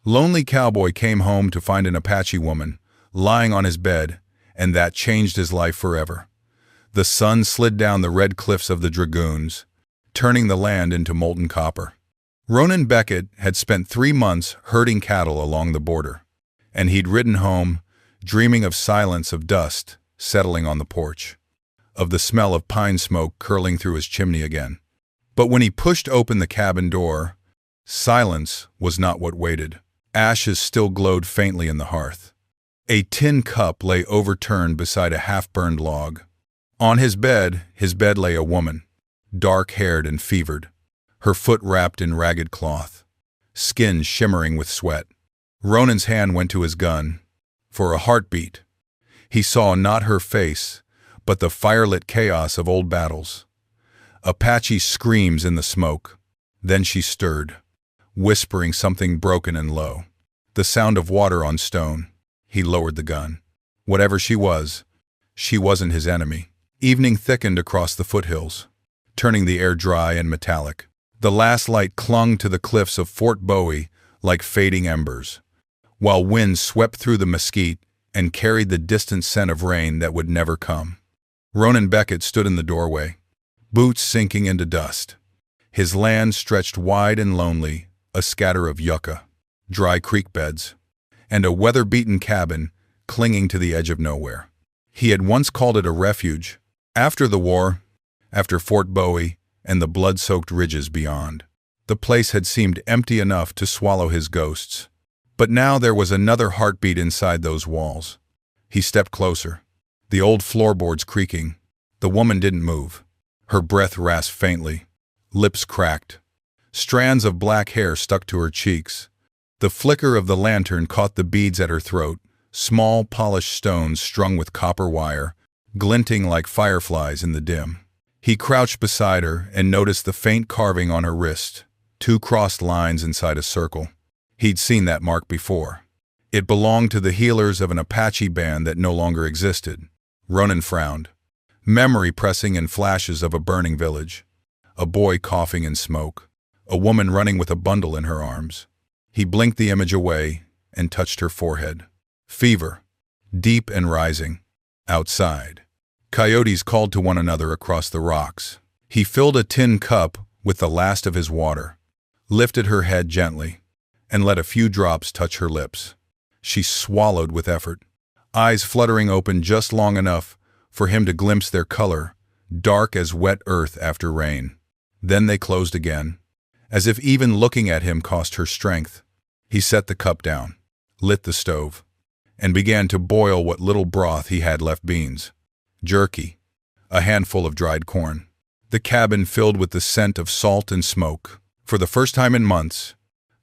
Lonely Cowboy came home to find an Apache woman lying on his bed, and that changed his life forever. The sun slid down the red cliffs of the Dragoons, turning the land into molten copper. Ronan Beckett had spent 3 months herding cattle along the border, and he'd ridden home, dreaming of silence, of dust settling on the porch, of the smell of pine smoke curling through his chimney again. But when he pushed open the cabin door, silence was not what waited. Ashes still glowed faintly in the hearth. A tin cup lay overturned beside a half-burned log. On his bed lay a woman, dark-haired and fevered, her foot wrapped in ragged cloth, skin shimmering with sweat. Ronan's hand went to his gun. For a heartbeat, he saw not her face, but the firelit chaos of old battles. Apache screams in the smoke. Then she stirred, whispering something broken and low. The sound of water on stone. He lowered the gun. Whatever she wasn't his enemy. Evening thickened across the foothills, turning the air dry and metallic. The last light clung to the cliffs of Fort Bowie like fading embers, while winds swept through the mesquite and carried the distant scent of rain that would never come. Ronan Beckett stood in the doorway, boots sinking into dust. His land stretched wide and lonely, a scatter of yucca, dry creek beds, and a weather-beaten cabin clinging to the edge of nowhere. He had once called it a refuge. After the war, after Fort Bowie and the blood-soaked ridges beyond, the place had seemed empty enough to swallow his ghosts. But now there was another heartbeat inside those walls. He stepped closer, the old floorboards creaking. The woman didn't move. Her breath rasped faintly, lips cracked. Strands of black hair stuck to her cheeks. The flicker of the lantern caught the beads at her throat, small polished stones strung with copper wire, glinting like fireflies in the dim. He crouched beside her and noticed the faint carving on her wrist, 2 crossed lines inside a circle. He'd seen that mark before. It belonged to the healers of an Apache band that no longer existed. Ronan frowned, memory pressing in flashes of a burning village, a boy coughing in smoke, a woman running with a bundle in her arms. He blinked the image away and touched her forehead. Fever, deep and rising. Outside, coyotes called to one another across the rocks. He filled a tin cup with the last of his water, lifted her head gently, and let a few drops touch her lips. She swallowed with effort, eyes fluttering open just long enough for him to glimpse their color, dark as wet earth after rain. Then they closed again, as if even looking at him cost her strength. He set the cup down, lit the stove, and began to boil what little broth he had left: beans, jerky, a handful of dried corn. The cabin filled with the scent of salt and smoke. For the first time in months,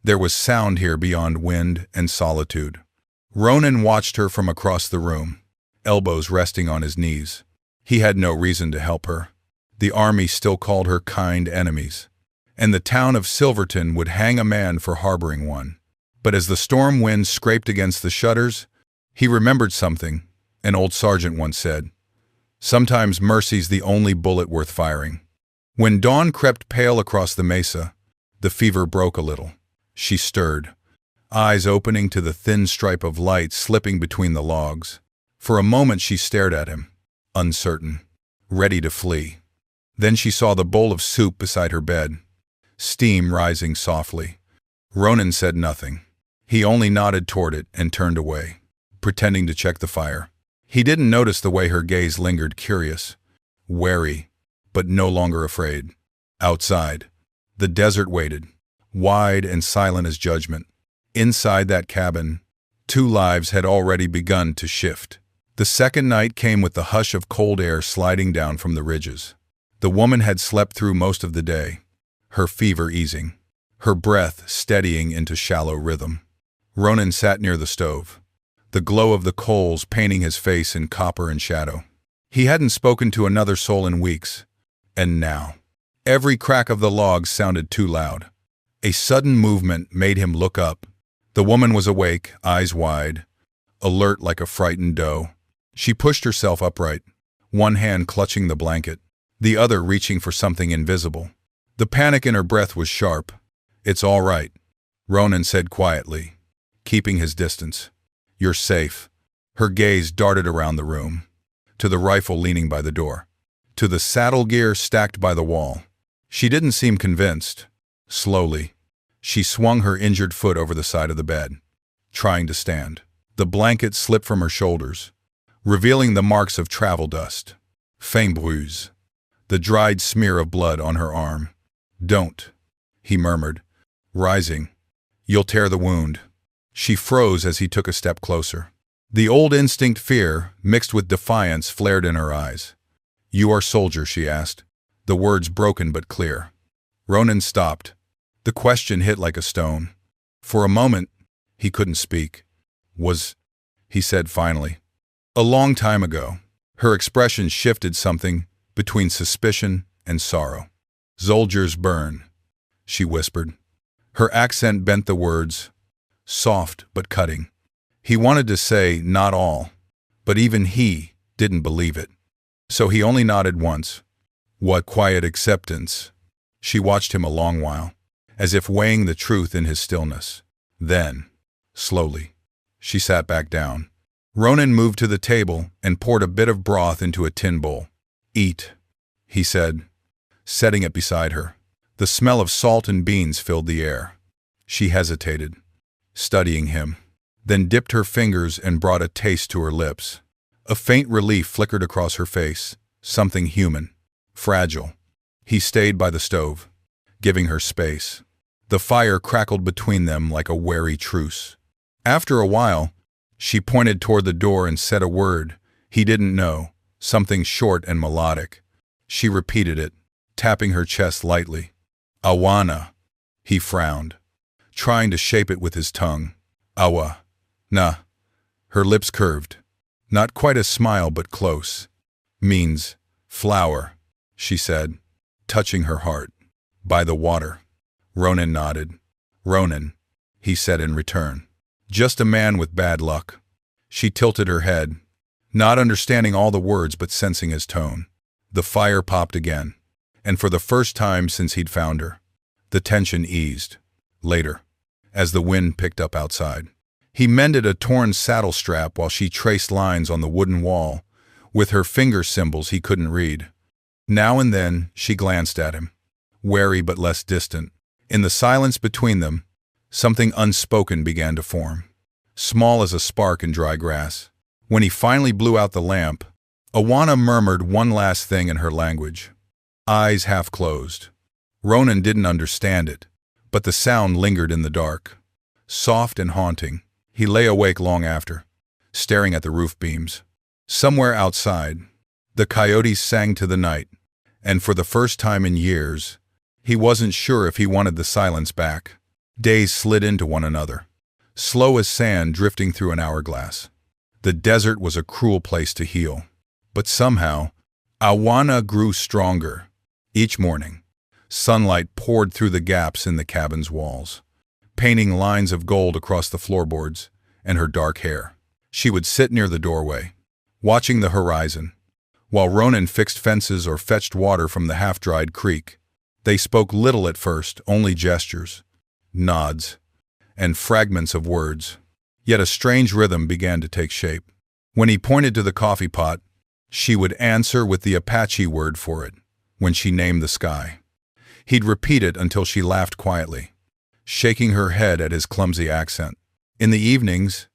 there was sound here beyond wind and solitude. Ronan watched her from across the room, elbows resting on his knees. He had no reason to help her. The army still called her kind enemies, and the town of Silverton would hang a man for harboring one. But as the storm wind scraped against the shutters, he remembered something an old sergeant once said. Sometimes mercy's the only bullet worth firing. When dawn crept pale across the mesa, the fever broke a little. She stirred, eyes opening to the thin stripe of light slipping between the logs. For a moment she stared at him, uncertain, ready to flee. Then she saw the bowl of soup beside her bed, steam rising softly. Ronan said nothing. He only nodded toward it and turned away, pretending to check the fire. He didn't notice the way her gaze lingered, curious, wary, but no longer afraid. Outside, the desert waited, wide and silent as judgment. Inside that cabin, 2 lives had already begun to shift. The second night came with the hush of cold air sliding down from the ridges. The woman had slept through most of the day, her fever easing, her breath steadying into shallow rhythm. Ronan sat near the stove, the glow of the coals painting his face in copper and shadow. He hadn't spoken to another soul in weeks, and now, every crack of the logs sounded too loud. A sudden movement made him look up. The woman was awake, eyes wide, alert like a frightened doe. She pushed herself upright, one hand clutching the blanket, the other reaching for something invisible. The panic in her breath was sharp. "It's all right," Ronan said quietly, keeping his distance. "You're safe." Her gaze darted around the room, to the rifle leaning by the door, to the saddle gear stacked by the wall. She didn't seem convinced. Slowly, she swung her injured foot over the side of the bed, trying to stand. The blanket slipped from her shoulders, revealing the marks of travel dust. Faint bruise, the dried smear of blood on her arm. "Don't," he murmured, rising. "You'll tear the wound." She froze as he took a step closer. The old instinct fear, mixed with defiance, flared in her eyes. "You are soldier?" she asked, the words broken but clear. Ronan stopped. The question hit like a stone. For a moment, he couldn't speak. He said finally. "A long time ago." Her expression shifted something between suspicion and sorrow. "Soldiers burn," she whispered. Her accent bent the words, soft but cutting. He wanted to say, "Not all," but even he didn't believe it. So he only nodded once. What quiet acceptance. She watched him a long while, as if weighing the truth in his stillness. Then, slowly, she sat back down. Ronan moved to the table and poured a bit of broth into a tin bowl. "Eat," he said, setting it beside her. The smell of salt and beans filled the air. She hesitated, studying him, then dipped her fingers and brought a taste to her lips. A faint relief flickered across her face, something human, fragile. He stayed by the stove, giving her space. The fire crackled between them like a wary truce. After a while, she pointed toward the door and said a word he didn't know, something short and melodic. She repeated it, tapping her chest lightly. "Awana." He frowned, trying to shape it with his tongue. "Awa. Nah." Her lips curved. Not quite a smile, but close. "Means flower," she said, touching her heart. "By the water." Ronan nodded. "Ronan," he said in return. "Just a man with bad luck." She tilted her head, not understanding all the words but sensing his tone. The fire popped again, and for the first time since he'd found her, the tension eased. Later, as the wind picked up outside, he mended a torn saddle strap while she traced lines on the wooden wall with her finger symbols he couldn't read. Now and then she glanced at him, wary but less distant. In the silence between them, something unspoken began to form, small as a spark in dry grass. When he finally blew out the lamp, Awana murmured one last thing in her language, eyes half closed. Ronan didn't understand it, but the sound lingered in the dark, soft and haunting. He lay awake long after, staring at the roof beams. Somewhere outside, the coyotes sang to the night, and for the first time in years, he wasn't sure if he wanted the silence back. Days slid into one another, slow as sand drifting through an hourglass. The desert was a cruel place to heal, but somehow, Awana grew stronger. Each morning, sunlight poured through the gaps in the cabin's walls, painting lines of gold across the floorboards and her dark hair. She would sit near the doorway, watching the horizon, while Ronan fixed fences or fetched water from the half-dried creek. They spoke little at first, only gestures, nods, and fragments of words. Yet a strange rhythm began to take shape. When he pointed to the coffee pot, she would answer with the Apache word for it. When she named the sky, he'd repeat it until she laughed quietly, shaking her head at his clumsy accent. In the evenings,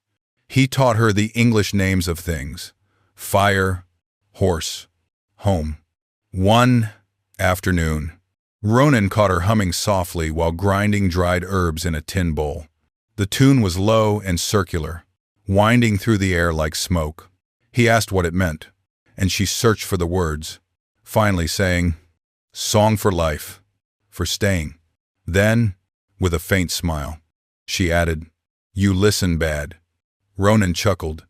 he taught her the English names of things: fire, horse, home. One afternoon, Ronan caught her humming softly while grinding dried herbs in a tin bowl. The tune was low and circular, winding through the air like smoke. He asked what it meant, and she searched for the words, finally saying, "Song for life, for staying." Then, with a faint smile, she added, "You listen bad." Ronan chuckled,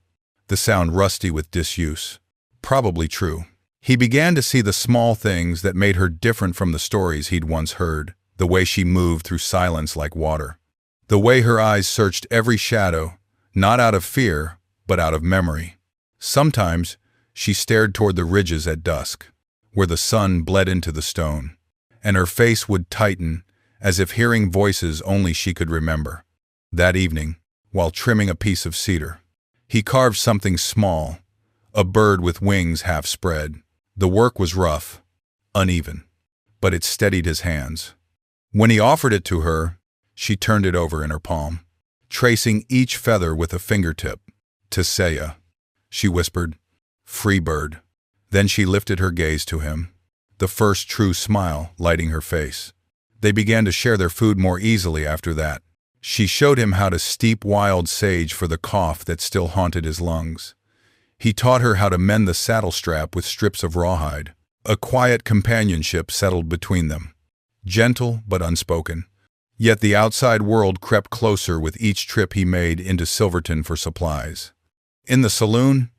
the sound rusty with disuse. Probably true. He began to see the small things that made her different from the stories he'd once heard, the way she moved through silence like water, the way her eyes searched every shadow, not out of fear, but out of memory. Sometimes she stared toward the ridges at dusk, where the sun bled into the stone, and her face would tighten as if hearing voices only she could remember. That evening, while trimming a piece of cedar. He carved something small, a bird with wings half spread. The work was rough, uneven, but it steadied his hands. When he offered it to her, she turned it over in her palm, tracing each feather with a fingertip. "Tisseya," she whispered, "free bird." Then she lifted her gaze to him, the first true smile lighting her face. They began to share their food more easily after that. She showed him how to steep wild sage for the cough that still haunted his lungs. He taught her how to mend the saddle strap with strips of rawhide. A quiet companionship settled between them, gentle but unspoken. Yet the outside world crept closer with each trip he made into Silverton for supplies. In the saloon,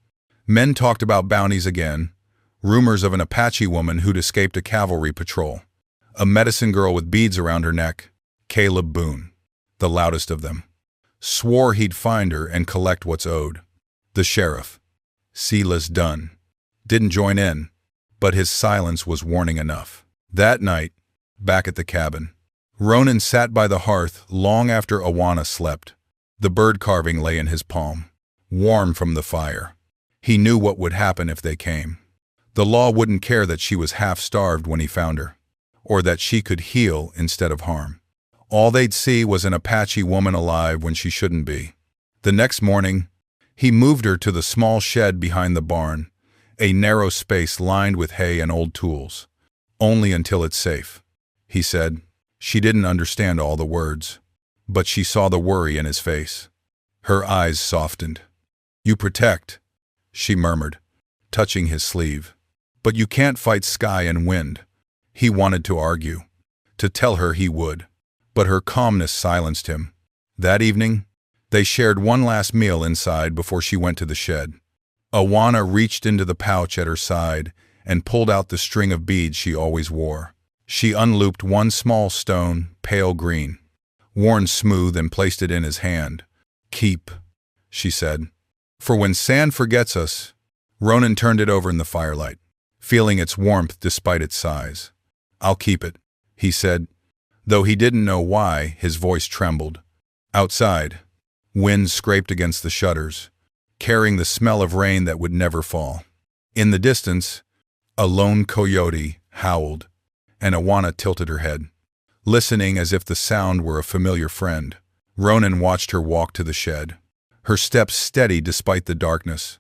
men talked about bounties again, rumors of an Apache woman who'd escaped a cavalry patrol, a medicine girl with beads around her neck. Caleb Boone, the loudest of them, swore he'd find her and collect what's owed. The sheriff, Silas Dunn, didn't join in, but his silence was warning enough. That night, back at the cabin, Ronan sat by the hearth long after Awana slept. The bird carving lay in his palm, warm from the fire. He knew what would happen if they came. The law wouldn't care that she was half-starved when he found her, or that she could heal instead of harm. All they'd see was an Apache woman alive when she shouldn't be. The next morning, he moved her to the small shed behind the barn, a narrow space lined with hay and old tools. "Only until it's safe," he said. She didn't understand all the words, but she saw the worry in his face. Her eyes softened. "You protect," she murmured, touching his sleeve. "But you can't fight sky and wind." He wanted to argue, to tell her he would, but her calmness silenced him. That evening, they shared one last meal inside before she went to the shed. Awana reached into the pouch at her side and pulled out the string of beads she always wore. She unlooped one small stone, pale green, worn smooth, and placed it in his hand. "Keep," she said, "for when sand forgets us." Ronan turned it over in the firelight, feeling its warmth despite its size. "I'll keep it," he said. Though he didn't know why, his voice trembled. Outside, wind scraped against the shutters, carrying the smell of rain that would never fall. In the distance, a lone coyote howled, and Awana tilted her head, listening as if the sound were a familiar friend. Ronan watched her walk to the shed, her steps steady despite the darkness.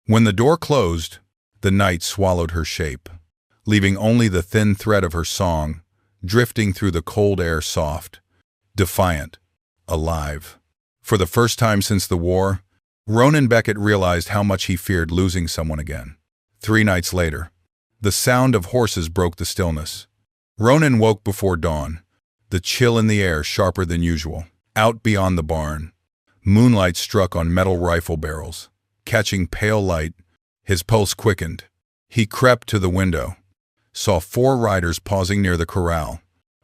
When the door closed, the night swallowed her shape, leaving only the thin thread of her song, drifting through the cold air, soft, defiant, alive. For the first time since the war, Ronan Beckett realized how much he feared losing someone again. 3 nights later, the sound of horses broke the stillness. Ronan woke before dawn, the chill in the air sharper than usual. Out beyond the barn, moonlight struck on metal rifle barrels. Catching pale light, his pulse quickened. He crept to the window, saw 4 riders pausing near the corral.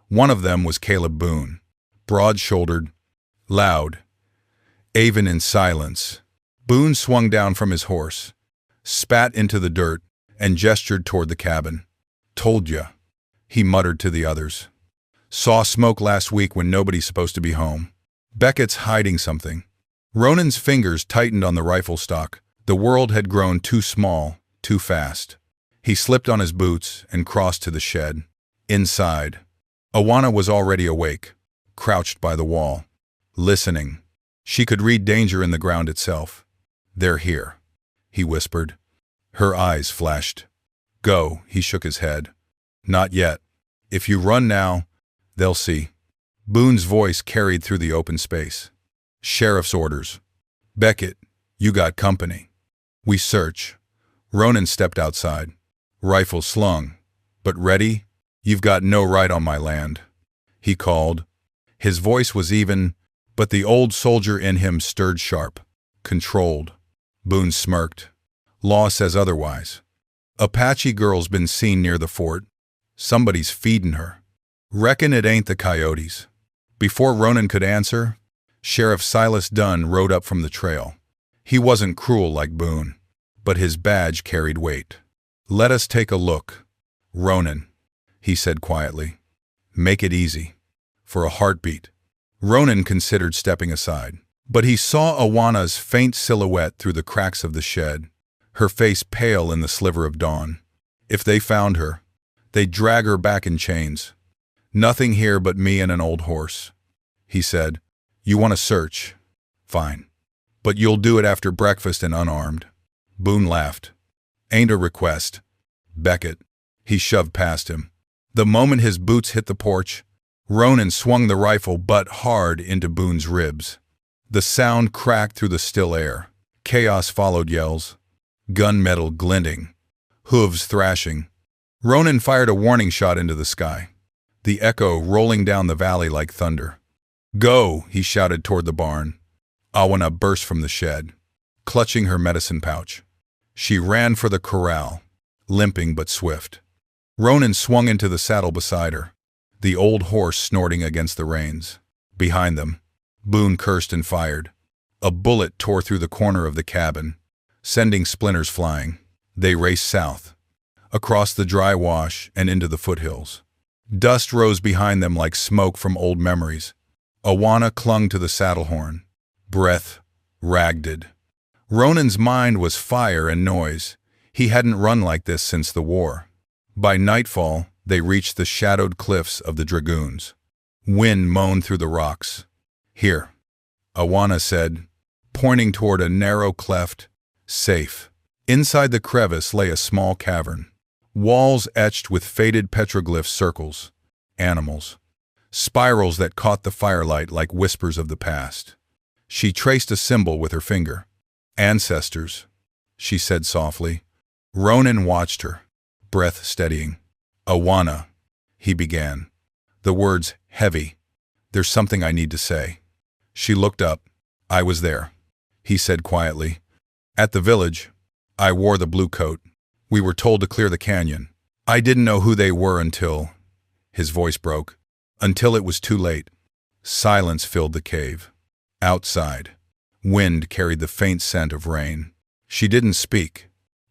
One of them was Caleb Boone, broad-shouldered, loud, even in silence. Boone swung down from his horse, spat into the dirt, and gestured toward the cabin. "Told ya," he muttered to the others. "Saw smoke last week when nobody's supposed to be home." Beckett's hiding something. Ronan's fingers tightened on the rifle stock. The world had grown too small, too fast. He slipped on his boots and crossed to the shed. Inside, Awana was already awake, crouched by the wall, listening. She could read danger in the ground itself. "They're here," he whispered. Her eyes flashed. "Go," he shook his head. "Not yet. If you run now, they'll see." Boone's voice carried through the open space. "Sheriff's orders. Beckett, you got company. We search." Ronan stepped outside, rifle slung. "But ready? You've got no right on my land," he called. His voice was even, but the old soldier in him stirred sharp, controlled. Boone smirked. "Law says otherwise. Apache girl's been seen near the fort. Somebody's feeding her. Reckon it ain't the coyotes." Before Ronan could answer, Sheriff Silas Dunn rode up from the trail. He wasn't cruel like Boone, but his badge carried weight. "Let us take a look, Ronan," he said quietly. "Make it easy. For a heartbeat." Ronan considered stepping aside. But he saw Awana's faint silhouette through the cracks of the shed, her face pale in the sliver of dawn. If they found her, they'd drag her back in chains. "Nothing here but me and an old horse," he said. "You want to search? Fine. But you'll do it after breakfast and unarmed." Boone laughed. "Ain't a request. Beckett." He shoved past him. The moment his boots hit the porch, Ronan swung the rifle butt hard into Boone's ribs. The sound cracked through the still air. Chaos followed yells, gunmetal glinting, hooves thrashing. Ronan fired a warning shot into the sky, the echo rolling down the valley like thunder. "Go!" he shouted toward the barn. Awana burst from the shed, clutching her medicine pouch. She ran for the corral, limping but swift. Ronan swung into the saddle beside her, the old horse snorting against the reins. Behind them, Boone cursed and fired. A bullet tore through the corner of the cabin, sending splinters flying. They raced south, across the dry wash and into the foothills. Dust rose behind them like smoke from old memories. Awana clung to the saddle horn, breath ragged. Ronan's mind was fire and noise. He hadn't run like this since the war. By nightfall, they reached the shadowed cliffs of the Dragoons. Wind moaned through the rocks. "Here," Awana said, pointing toward a narrow cleft. "Safe." Inside the crevice lay a small cavern. Walls etched with faded petroglyph circles. Animals. Spirals that caught the firelight like whispers of the past. She traced a symbol with her finger. "Ancestors," she said softly. Ronan watched her, breath steadying. "Awana," he began, the words heavy. "There's something I need to say." She looked up. "I was there," he said quietly. "At the village. I wore the blue coat. We were told to clear the canyon. I didn't know who they were until—" his voice broke. "Until it was too late." Silence filled the cave. Outside, wind carried the faint scent of rain. She didn't speak,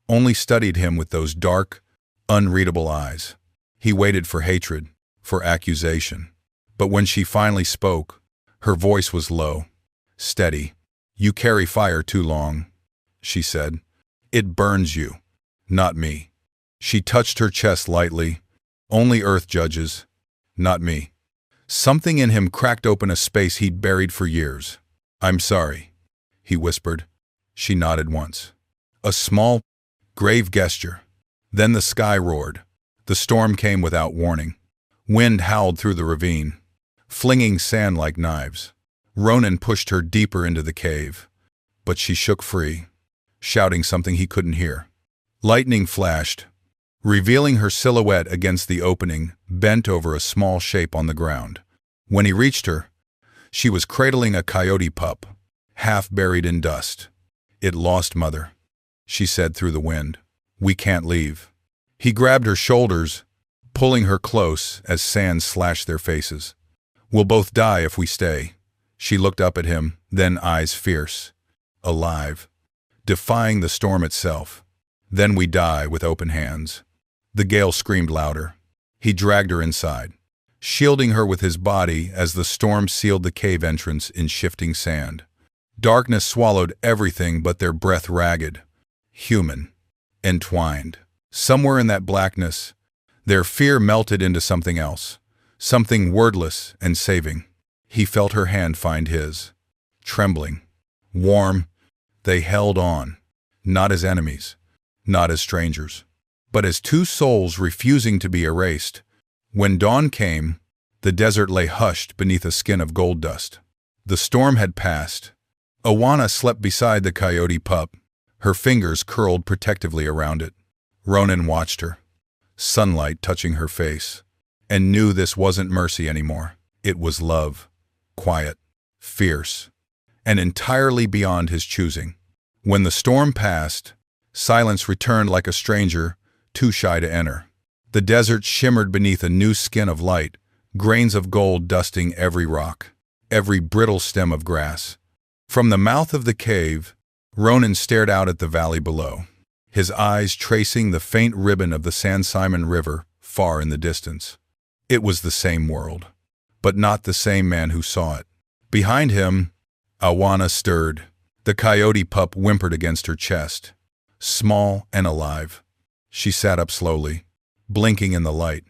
only studied him with those dark, unreadable eyes. He waited for hatred, for accusation. But when she finally spoke, her voice was low, steady. "You carry fire too long," she said. "It burns you, not me." She touched her chest lightly. "Only Earth judges, not me." Something in him cracked open a space he'd buried for years. "I'm sorry," he whispered. She nodded once. A small, grave gesture. Then the sky roared. The storm came without warning. Wind howled through the ravine, flinging sand like knives. Ronan pushed her deeper into the cave, but she shook free, shouting something he couldn't hear. Lightning flashed, revealing her silhouette against the opening, bent over a small shape on the ground. When he reached her, she was cradling a coyote pup, half buried in dust. "It lost mother," she said through the wind. "We can't leave." He grabbed her shoulders, pulling her close as sand slashed their faces. "We'll both die if we stay." She looked up at him, then eyes fierce, alive, defying the storm itself. "Then we die with open hands." The gale screamed louder. He dragged her inside, shielding her with his body as the storm sealed the cave entrance in shifting sand. Darkness swallowed everything but their breath, ragged, human, entwined. Somewhere in that blackness, their fear melted into something else, something wordless and saving. He felt her hand find his. Trembling, warm, they held on, not as enemies, not as strangers, but as two souls refusing to be erased. When dawn came, the desert lay hushed beneath a skin of gold dust. The storm had passed. Awana slept beside the coyote pup, her fingers curled protectively around it. Ronan watched her, sunlight touching her face, and knew this wasn't mercy anymore. It was love, quiet, fierce, and entirely beyond his choosing. When the storm passed, silence returned like a stranger, too shy to enter. The desert shimmered beneath a new skin of light, grains of gold dusting every rock, every brittle stem of grass. From the mouth of the cave, Ronan stared out at the valley below, his eyes tracing the faint ribbon of the San Simon River far in the distance. It was the same world, but not the same man who saw it. Behind him, Awana stirred. The coyote pup whimpered against her chest. Small and alive. She sat up slowly, blinking in the light,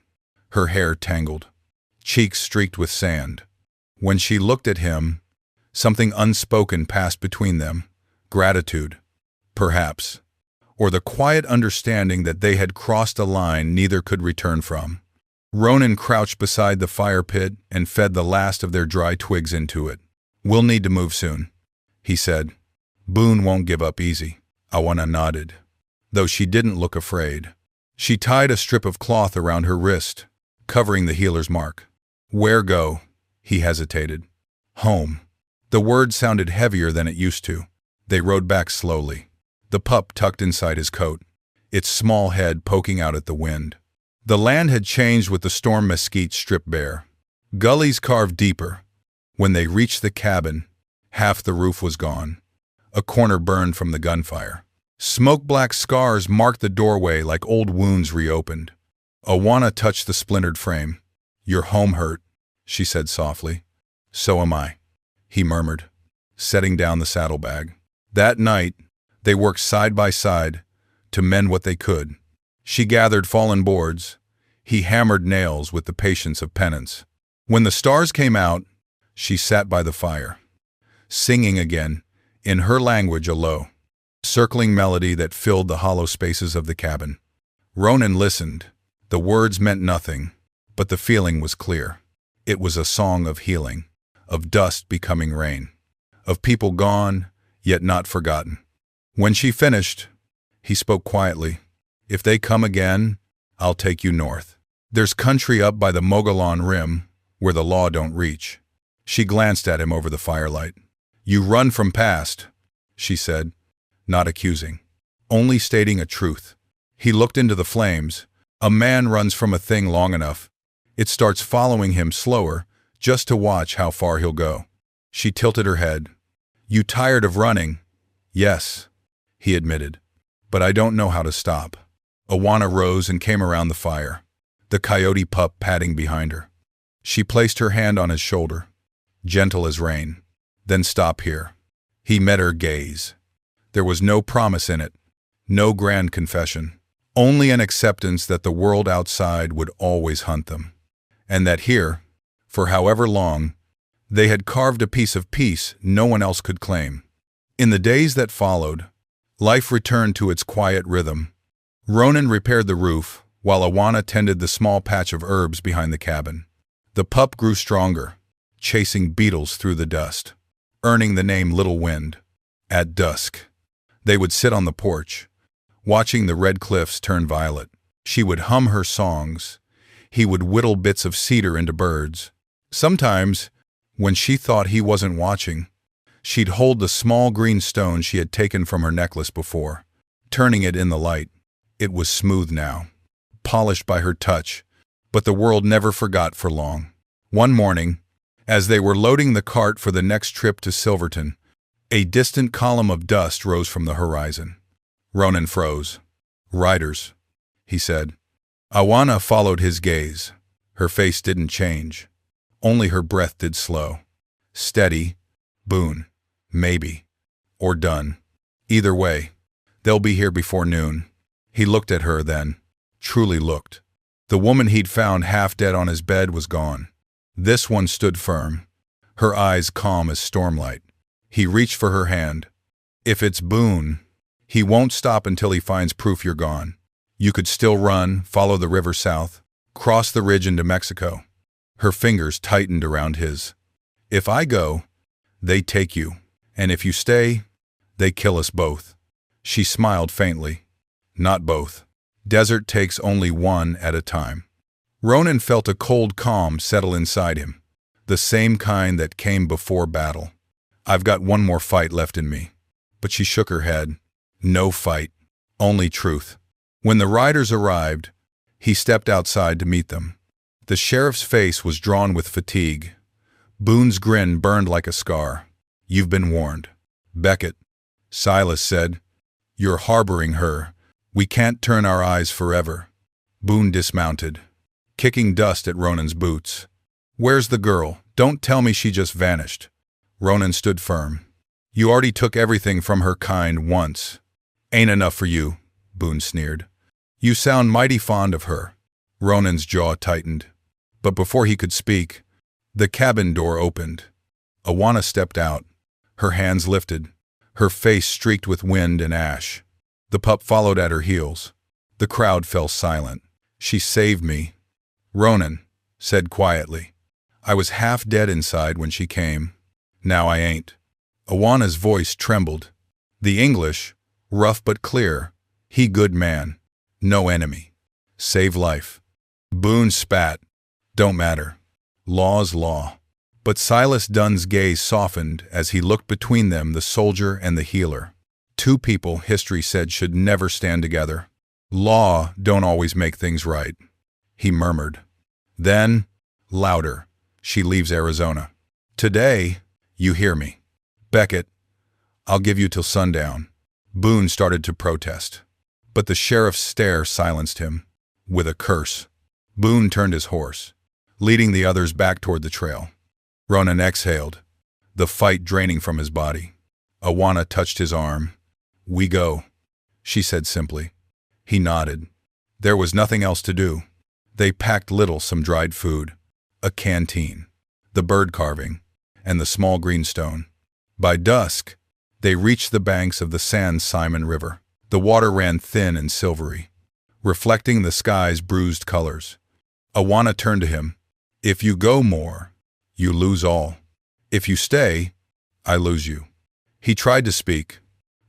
her hair tangled, cheeks streaked with sand. When she looked at him, something unspoken passed between them. Gratitude, perhaps, or the quiet understanding that they had crossed a line neither could return from. Ronan crouched beside the fire pit and fed the last of their dry twigs into it. "We'll need to move soon," he said. "Boone won't give up easy." Awana nodded, though she didn't look afraid. She tied a strip of cloth around her wrist, covering the healer's mark. "Where go?" He hesitated. "Home." The word sounded heavier than it used to. They rode back slowly, the pup tucked inside his coat, its small head poking out at the wind. The land had changed with the storm mesquite stripped bare. Gullies carved deeper. When they reached the cabin, half the roof was gone. A corner burned from the gunfire. Smoke-black scars marked the doorway like old wounds reopened. Awana touched the splintered frame. "Your home hurt," she said softly. "So am I," he murmured, setting down the saddlebag. That night, they worked side by side to mend what they could. She gathered fallen boards. He hammered nails with the patience of penance. When the stars came out, she sat by the fire, singing again, in her language, a low, circling melody that filled the hollow spaces of the cabin. Ronan listened. The words meant nothing, but the feeling was clear. It was a song of healing, of dust becoming rain, of people gone, yet not forgotten. When she finished, he spoke quietly. "If they come again, I'll take you north. There's country up by the Mogollon Rim, where the law don't reach." She glanced at him over the firelight. "You run from past," she said, not accusing, only stating a truth. He looked into the flames. A man runs from a thing long enough, it starts following him slower, just to watch how far he'll go. She tilted her head. "You tired of running?" "Yes," he admitted, "but I don't know how to stop." Awana rose and came around the fire, the coyote pup padding behind her. She placed her hand on his shoulder, gentle as rain. "Then stop here." He met her gaze. There was no promise in it, no grand confession, only an acceptance that the world outside would always hunt them, and that here, for however long, they had carved a piece of peace no one else could claim. In the days that followed, life returned to its quiet rhythm. Ronan repaired the roof, while Awana tended the small patch of herbs behind the cabin. The pup grew stronger, chasing beetles through the dust, earning the name Little Wind. At dusk, they would sit on the porch, watching the red cliffs turn violet. She would hum her songs. He would whittle bits of cedar into birds. Sometimes, when she thought he wasn't watching, she'd hold the small green stone she had taken from her necklace before, turning it in the light. It was smooth now, polished by her touch, but the world never forgot for long. One morning, as they were loading the cart for the next trip to Silverton, a distant column of dust rose from the horizon. Ronan froze. "Riders," he said. Awana followed his gaze. Her face didn't change. Only her breath did slow. Steady. Boone. Maybe. Or done. Either way, they'll be here before noon. He looked at her then. Truly looked. The woman he'd found half dead on his bed was gone. This one stood firm, her eyes calm as stormlight. He reached for her hand. "If it's Boone, he won't stop until he finds proof you're gone. You could still run, follow the river south, cross the ridge into Mexico." Her fingers tightened around his. "If I go, they take you. And if you stay, they kill us both." She smiled faintly. "Not both. Desert takes only one at a time." Ronan felt a cold calm settle inside him, the same kind that came before battle. "I've got one more fight left in me." But she shook her head. No fight, only truth. When the riders arrived, he stepped outside to meet them. The sheriff's face was drawn with fatigue. Boone's grin burned like a scar. "You've been warned." "Beckett," Silas said. "You're harboring her. We can't turn our eyes forever." Boone dismounted, kicking dust at Ronan's boots. "Where's the girl? Don't tell me she just vanished." Ronan stood firm. You already took everything from her kind once. Ain't enough for you, Boone sneered. You sound mighty fond of her. Ronan's jaw tightened. But before he could speak, the cabin door opened. Awana stepped out, her hands lifted, her face streaked with wind and ash. The pup followed at her heels. The crowd fell silent. She saved me, Ronan said quietly. I was half dead inside when she came. Now I ain't. Awana's voice trembled. The English, rough but clear. He good man. No enemy. Save life. Boone spat. Don't matter. Law's law. But Silas Dunn's gaze softened as he looked between them, the soldier and the healer. Two people history said should never stand together. Law don't always make things right, he murmured. Then, louder, she leaves Arizona. Today, you hear me. Beckett, I'll give you till sundown. Boone started to protest, but the sheriff's stare silenced him. With a curse, Boone turned his horse, leading the others back toward the trail. Ronan exhaled, the fight draining from his body. Awana touched his arm. We go, she said simply. He nodded. There was nothing else to do. They packed some dried food, a canteen, the bird carving, and the small greenstone. By dusk, they reached the banks of the San Simon River. The water ran thin and silvery, reflecting the sky's bruised colors. Awana turned to him. If you go more, you lose all. If you stay, I lose you. He tried to speak,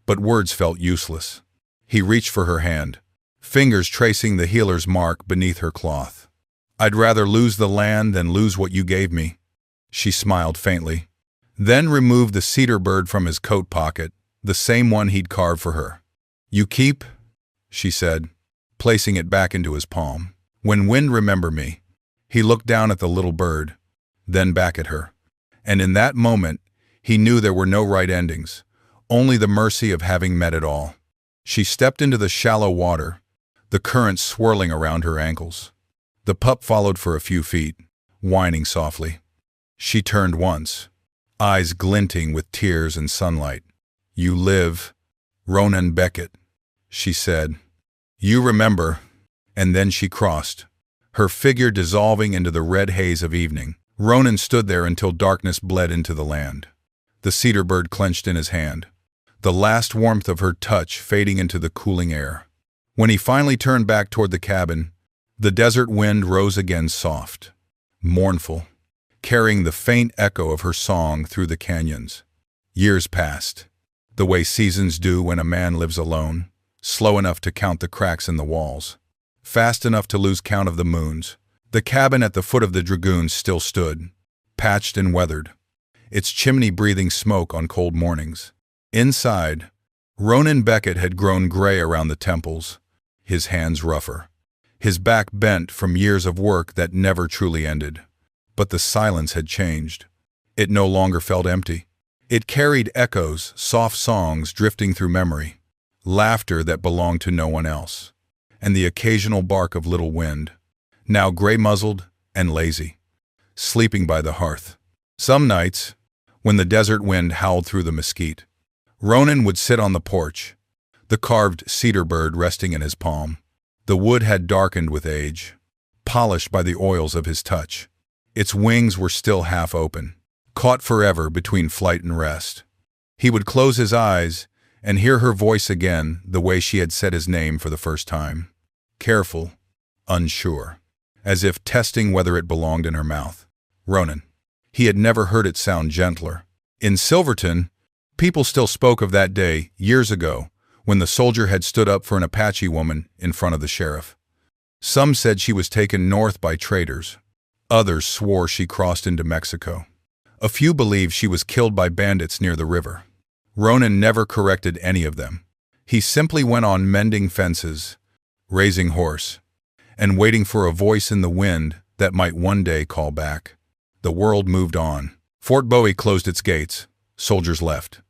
but words felt useless. He reached for her hand, fingers tracing the healer's mark beneath her cloth. I'd rather lose the land than lose what you gave me. She smiled faintly, then removed the cedar bird from his coat pocket, the same one he'd carved for her. You keep, she said, placing it back into his palm. When wind remember me. He looked down at the little bird, then back at her. And in that moment, he knew there were no right endings, only the mercy of having met it all. She stepped into the shallow water, the current swirling around her ankles. The pup followed for a few feet, whining softly. She turned once, eyes glinting with tears and sunlight. You live, Ronan Beckett, she said. You remember. And then she crossed, her figure dissolving into the red haze of evening. Ronan stood there until darkness bled into the land. The cedar bird clenched in his hand, the last warmth of her touch fading into the cooling air. When he finally turned back toward the cabin, the desert wind rose again soft, mournful, carrying the faint echo of her song through the canyons. Years passed, the way seasons do when a man lives alone, slow enough to count the cracks in the walls, fast enough to lose count of the moons. The cabin at the foot of the Dragoons still stood, patched and weathered, its chimney breathing smoke on cold mornings. Inside, Ronan Beckett had grown gray around the temples, his hands rougher, his back bent from years of work that never truly ended. But the silence had changed. It no longer felt empty. It carried echoes, soft songs drifting through memory, laughter that belonged to no one else, and the occasional bark of little wind, now gray-muzzled and lazy, sleeping by the hearth. Some nights, when the desert wind howled through the mesquite, Ronan would sit on the porch, the carved cedar bird resting in his palm. The wood had darkened with age, polished by the oils of his touch. Its wings were still half open, caught forever between flight and rest. He would close his eyes and hear her voice again the way she had said his name for the first time. Careful, unsure, as if testing whether it belonged in her mouth. Ronan. He had never heard it sound gentler. In Silverton, people still spoke of that day, years ago, when the soldier had stood up for an Apache woman in front of the sheriff. Some said she was taken north by traders. Others swore she crossed into Mexico. A few believed she was killed by bandits near the river. Ronan never corrected any of them. He simply went on mending fences, raising horse, and waiting for a voice in the wind that might one day call back. The world moved on. Fort Bowie closed its gates. Soldiers left.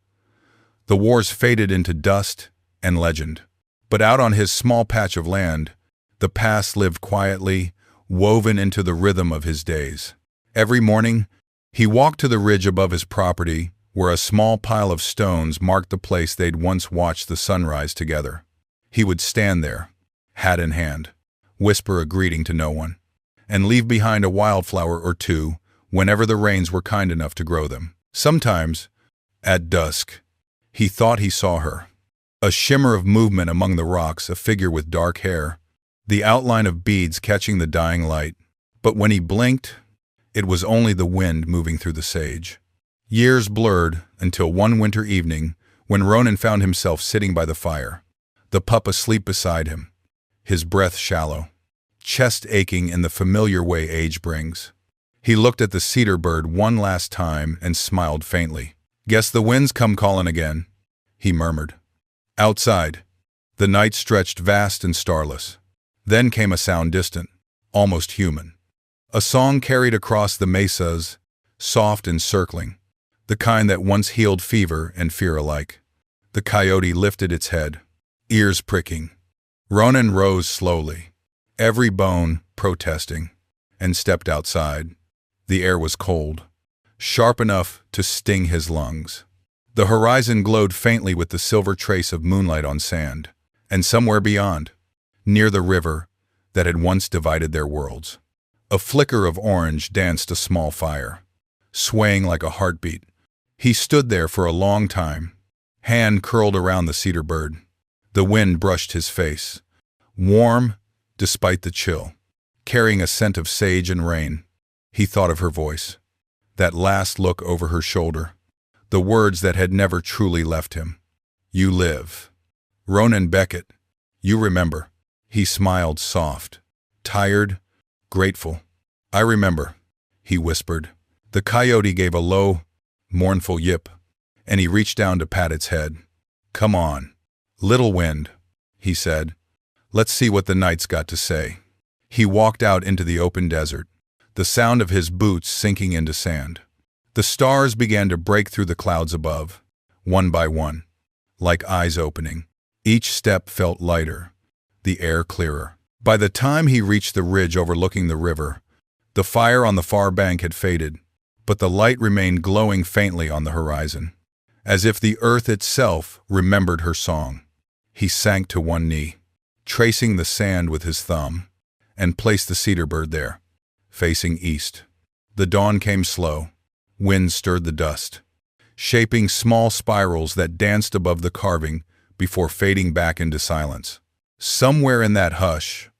The wars faded into dust and legend. But out on his small patch of land, the past lived quietly, woven into the rhythm of his days. Every morning, He walked to the ridge above his property, where a small pile of stones marked the place they'd once watched the sunrise together. He would stand there, hat in hand, whisper a greeting to no one, and leave behind a wildflower or two whenever the rains were kind enough to grow them. Sometimes, at dusk, he thought he saw her. A shimmer of movement among the rocks, a figure with dark hair, the outline of beads catching the dying light. But when he blinked, it was only the wind moving through the sage. Years blurred until one winter evening when Ronan found himself sitting by the fire, the pup asleep beside him, his breath shallow, chest aching in the familiar way age brings. He looked at the cedar bird one last time and smiled faintly. "Guess the wind's come calling again," he murmured. Outside, the night stretched vast and starless. Then came a sound distant, almost human. A song carried across the mesas, soft and circling, the kind that once healed fever and fear alike. The coyote lifted its head, ears pricking. Ronan rose slowly, every bone protesting, and stepped outside. The air was cold, sharp enough to sting his lungs. The horizon glowed faintly with the silver trace of moonlight on sand, and somewhere beyond, near the river that had once divided their worlds, a flicker of orange danced a small fire, swaying like a heartbeat. He stood there for a long time, hand curled around the cedar bird. The wind brushed his face, warm despite the chill, carrying a scent of sage and rain. He thought of her voice, that last look over her shoulder, the words that had never truly left him. "You live. Ronan Beckett. You remember." He smiled soft, tired, grateful. "I remember," he whispered. The coyote gave a low, mournful yip, and he reached down to pat its head. "Come on, little wind," he said. "Let's see what the night's got to say." He walked out into the open desert, the sound of his boots sinking into sand. The stars began to break through the clouds above, one by one, like eyes opening. Each step felt lighter, the air clearer. By the time he reached the ridge overlooking the river, the fire on the far bank had faded, but the light remained glowing faintly on the horizon, as if the earth itself remembered her song. He sank to one knee, tracing the sand with his thumb, and placed the cedar bird there, facing east. The dawn came slow. Wind stirred the dust, shaping small spirals that danced above the carving before fading back into silence. Somewhere in that hush,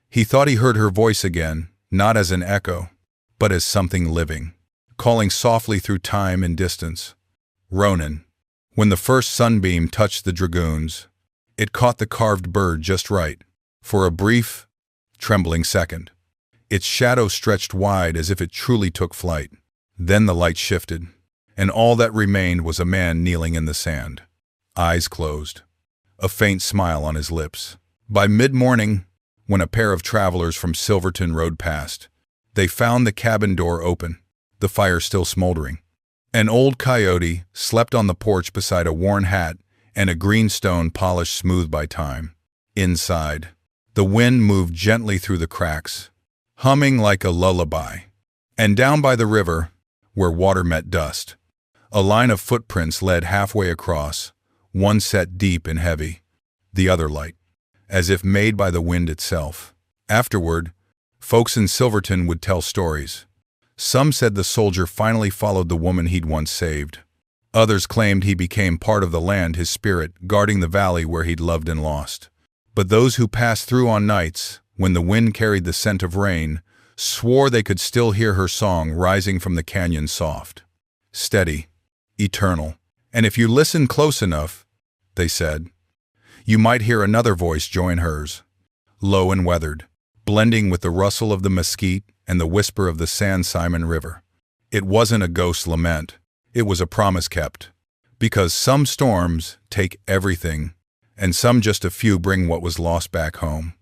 he thought he heard her voice again, not as an echo, but as something living, calling softly through time and distance. "Ronan." When the first sunbeam touched the dragoons, it caught the carved bird just right. For a brief, trembling second, its shadow stretched wide as if it truly took flight. Then the light shifted, and all that remained was a man kneeling in the sand, eyes closed, a faint smile on his lips. By mid-morning, when a pair of travelers from Silverton rode past, they found the cabin door open, the fire still smoldering. An old coyote slept on the porch beside a worn hat and a green stone polished smooth by time. Inside, the wind moved gently through the cracks, humming like a lullaby. And down by the river, where water met dust, a line of footprints led halfway across, one set deep and heavy, the other light, as if made by the wind itself. Afterward, folks in Silverton would tell stories. Some said the soldier finally followed the woman he'd once saved. Others claimed he became part of the land, his spirit guarding the valley where he'd loved and lost. But those who passed through on nights, when the wind carried the scent of rain, swore they could still hear her song rising from the canyon, soft, steady, eternal. And if you listen close enough, they said, you might hear another voice join hers, low and weathered, blending with the rustle of the mesquite and the whisper of the San Simon River. It wasn't a ghost lament, it was a promise kept. Because some storms take everything, and some just a few bring what was lost back home.